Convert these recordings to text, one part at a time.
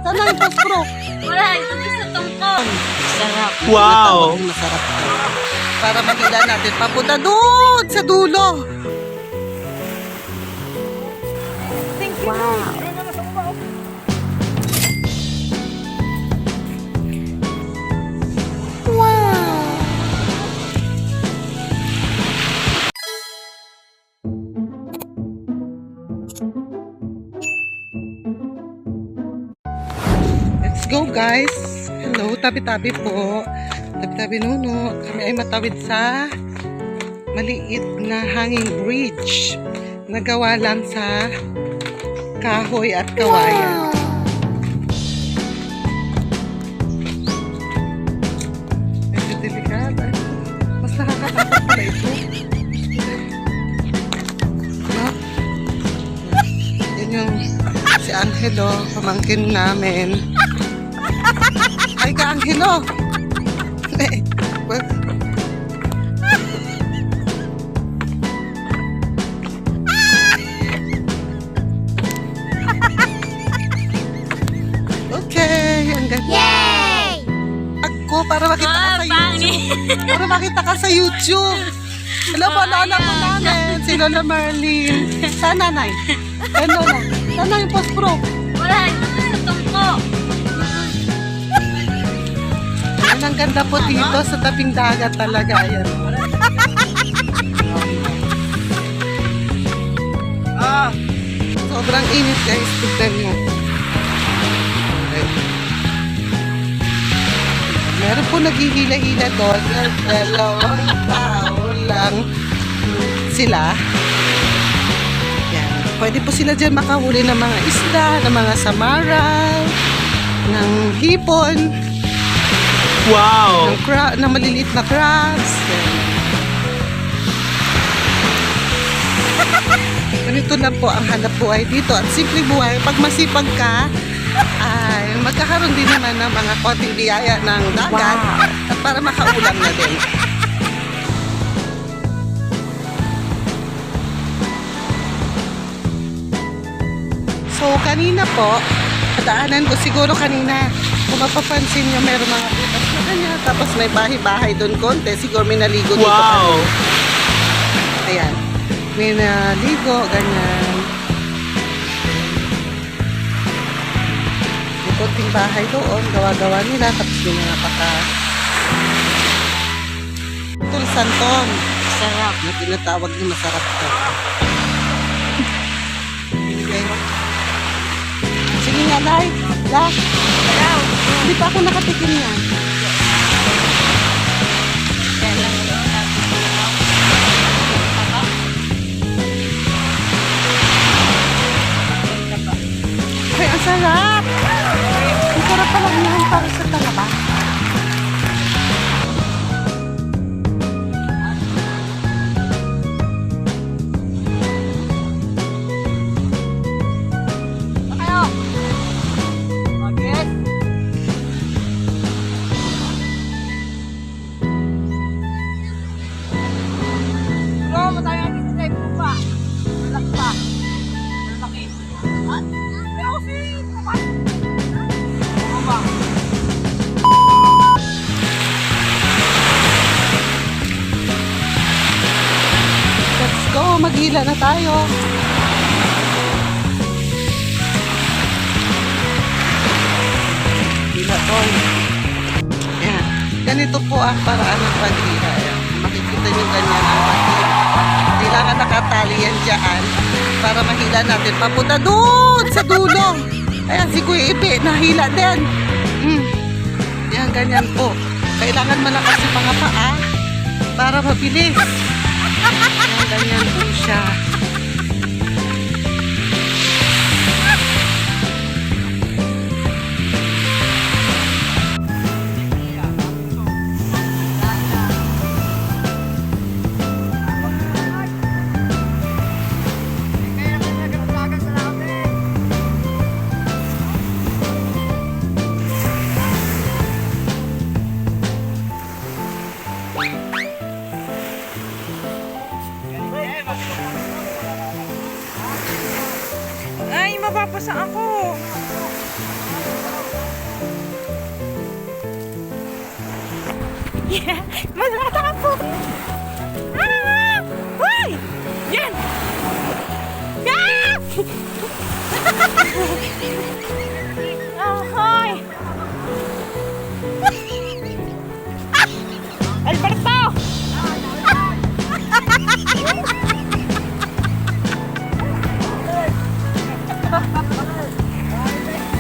Sana yung pospro. Wala, ito sa tungkol. Sarap. Wow! Masarap. Para makita natin papunta doon sa dulo. Wow. Let's go guys. Hello, tabi-tabi po. Tabi-tabi nuno. Kami ay matawid sa maliit na hanging bridge. Nagawa lang sa kahoy at kawayan. Medyo delikado. Mas nakakatakot pala ito. No? Yan yung si Angelo, pamangkin namin. Ay ka, Angelo! Okay, ang ganda. Yay! Ako, para makita ka sa YouTube. Para makita ka sa YouTube. Alam mo, lola ko namin. Si Lola Marlene. Saan nanay? Saan lola? Saan na yung post-pro? Wala, ito sa tungkol. Yan, ang ganda po dito sa tabing dagat talaga. Ayan. Sobrang init guys. Tignan nyo. Okay. Meron po naghihila-hila doon. Dalawang tao lang sila. Yan. Pwede po sila dyan makahuli ng mga isda, ng mga samaral, ng hipon, Wow! ng maliliit na crabs. Yan. Ganito lang po ang hanap buhay dito at simple buhay. Pag masipag ka, ay magkakaroon din naman ng mga konting biyaya ng dagat at para makaulam na din. So kanina po, daanan ko siguro kanina, kung mapapansin nyo meron mga butas na ganyan, tapos may bahay-bahay doon konti, siguro may naligo dito. Wow! Ayan. May naligo, ganyan. May konting bahay doon, gawa-gawa nila, tapos may mga paka. Tulsanton. Sarap. Na tinatawag na masarap to. Binigay mo. Sige nga, Lai. La. Hindi pa ako nakatikim yan. Ay, ang sarap! Ang sarap pala ngayon para sa talaba. Let's go, maghila na tayo. Hila ko. Ayan. Ganito po ang paraan ng paghila. Ayan. Makikita nyo ganyan ang paghila. Kailangan nakatali yan dyan para mahila natin. Papunta doon sa dulo. Ayan, si Kuya Ipe, nahila din. Yan, ganyan po. Kailangan malakas yung mga paa para mabilis. Yan, ganyan po siya. Malata ka po. Ah! Uy! Yan! Ah! Ahoy! Alberto!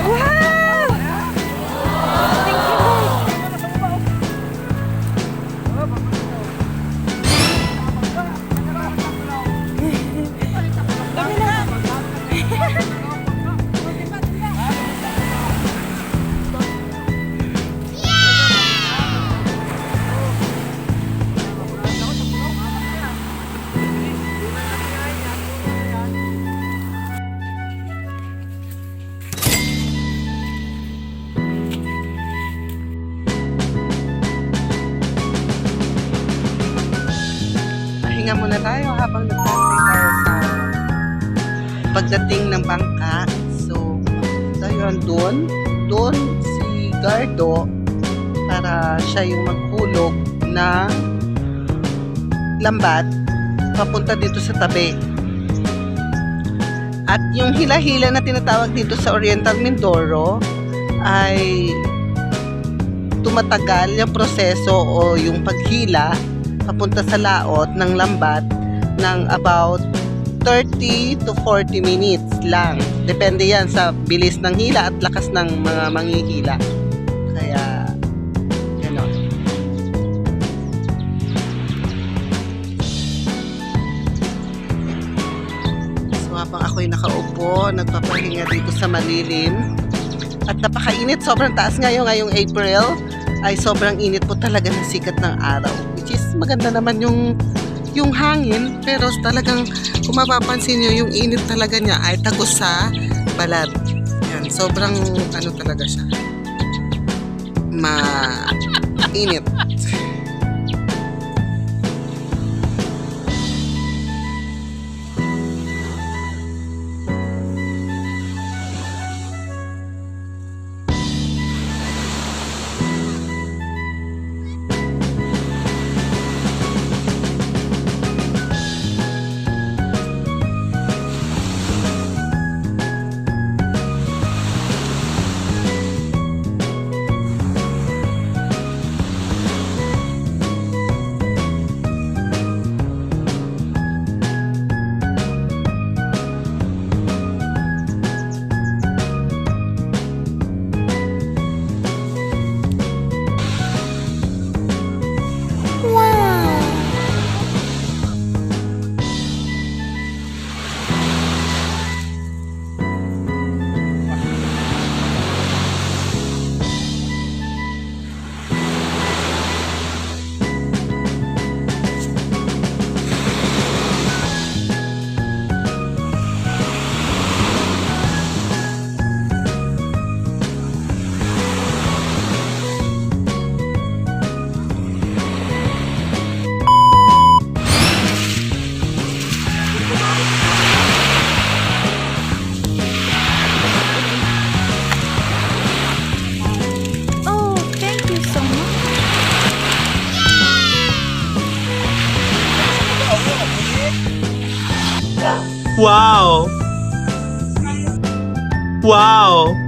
Wow! Thank you, Lord. Dami na. Pahinga muna tayo habang nagtantay tayo sa pagdating ng bangka. So, tayo doon si Gardo para siya yung maghulog na lambat papunta dito sa tabi. At yung hila-hila na tinatawag dito sa Oriental Mindoro ay tumatagal yung proseso o yung paghila papunta sa laot ng lambat ng about 30 to 40 minutes lang. Depende yan sa bilis ng hila at lakas ng mga manghihila. Kaya, gano'n. So, habang ako'y nakaupo, nagpapahinga dito sa malilim. At napakainit, sobrang taas ngayong April. Ay sobrang init po talaga ng sikat ng araw. Which is maganda naman yung hangin, pero talagang kung mapapansin nyo, yung init talaga niya ay tagos sa balat. Yan, sobrang ano talaga siya. Mainit. Oh, thank you so much. Wow! Wow!